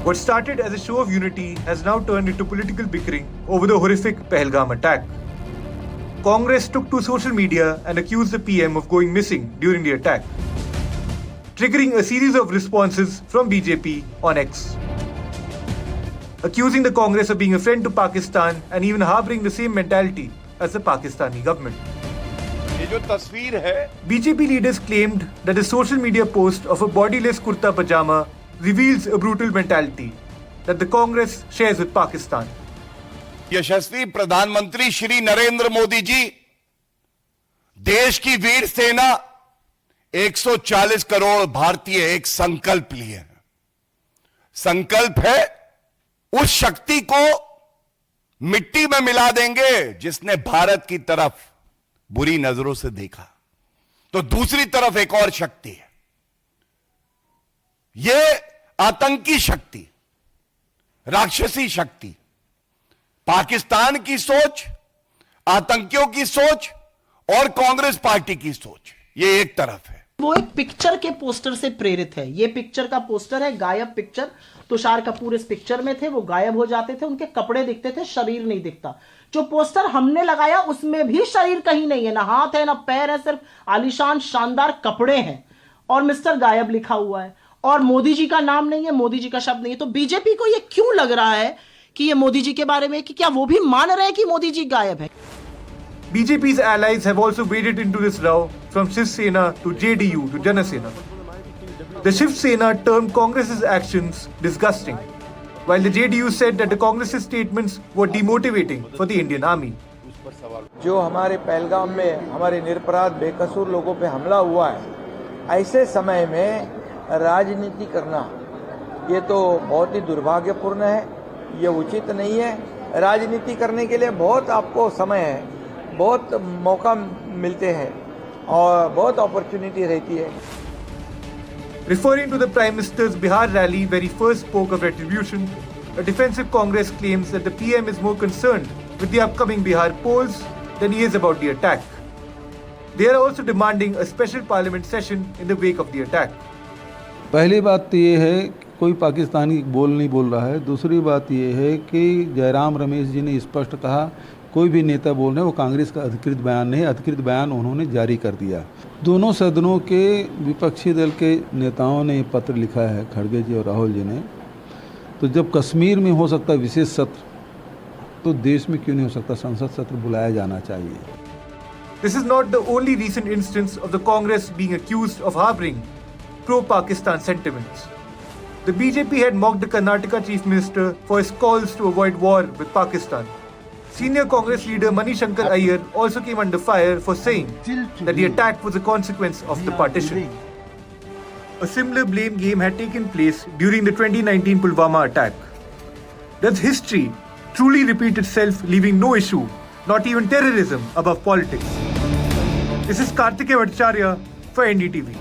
What started as a show of unity has now turned into political bickering over the horrific Pahalgam attack. Congress took to social media and accused the PM of going missing during the attack, triggering a series of responses from BJP on X, accusing the Congress of being a friend to Pakistan and even harboring the same mentality as the Pakistani government. ये जो तस्वीर है, BJP leaders claimed that a social media post of a bodiless kurta pajama reveals a brutal mentality that the Congress shares with Pakistan. यशस्वी प्रधानमंत्री श्री नरेंद्र मोदी जी देश की वीर सेना 140 करोड़ भारतीय एक संकल्प लिए हैं। संकल्प है उस शक्ति को मिट्टी में मिला देंगे जिसने भारत की तरफ बुरी नजरों से देखा। तो दूसरी तरफ एक और शक्ति है, यह आतंकी शक्ति, राक्षसी शक्ति, पाकिस्तान की सोच, आतंकियों की सोच और कांग्रेस पार्टी की सोच, ये एक तरफ है। वो एक पिक्चर के पोस्टर से प्रेरित है। ये पिक्चर का पोस्टर है, गायब पिक्चर। तुषार कपूर इस पिक्चर में थे, वो गायब हो जाते थे, उनके कपड़े दिखते थे, शरीर नहीं दिखता। जो पोस्टर हमने लगाया उसमें भी शरीर कहीं नहीं है, ना हाथ है ना पैर है, सिर्फ आलीशान शानदार कपड़े हैं और मिस्टर गायब लिखा हुआ है और मोदी जी का नाम नहीं है, मोदी जी का शब्द नहीं है। तो बीजेपी को ये क्यों लग रहा है कि ये मोदी जी के बारे में, कि क्या वो भी मान रहे हैं कि मोदी जी गायब है? BJP's allies have also waded into this row, from Shiv Sena to JDU to Jana Sena. The Shiv Sena termed Congress's actions disgusting, while the JDU said that the Congress's statements were demotivating for the Indian army. जो हमारे पहलगाम में हमारे निरपराध बेकसूर लोगों पे हमला हुआ है, ऐसे समय में राजनीति करना ये तो बहुत ही दुर्भाग्यपूर्ण है, ये उचित नहीं है। राजनीति करने के लिए बहुत आपको समय है, बहुत मौका मिलते हैं और बहुत अपॉर्चुनिटी रहती है। Referring to the Prime Minister's Bihar rally where he first spoke of retribution, a defensive Congress claims that the PM is more concerned with the upcoming Bihar polls than he is about the attack. They are also demanding a special parliament session in the wake of the attack. पहली बात तो ये है कोई पाकिस्तानी नहीं बोल रहा है। दूसरी बात ये है कि जयराम रमेश जी ने स्पष्ट कहा कोई भी नेता बोल रहे हैं वो कांग्रेस का अधिकृत बयान नहीं, अधिकृत बयान उन्होंने जारी कर दिया। दोनों सदनों के विपक्षी दल के नेताओं ने पत्र लिखा है, खड़गे जी और राहुल जी ने। तो जब कश्मीर में हो सकता विशेष सत्र, तो देश में क्यों नहीं हो सकता? संसद सत्र बुलाया जाना चाहिए। This is not the only recent instance of the Congress being accused of harboring pro-Pakistan sentiments. The BJP had mocked the Karnataka Chief Minister for his calls to avoid war with Pakistan. Senior Congress leader Manishankar Iyer also came under fire for saying that the attack was a consequence of the partition. A similar blame game had taken place during the 2019 Pulwama attack. Does history truly repeat itself, leaving no issue, not even terrorism, above politics? This is Karthikeya Bhattacharya for NDTV.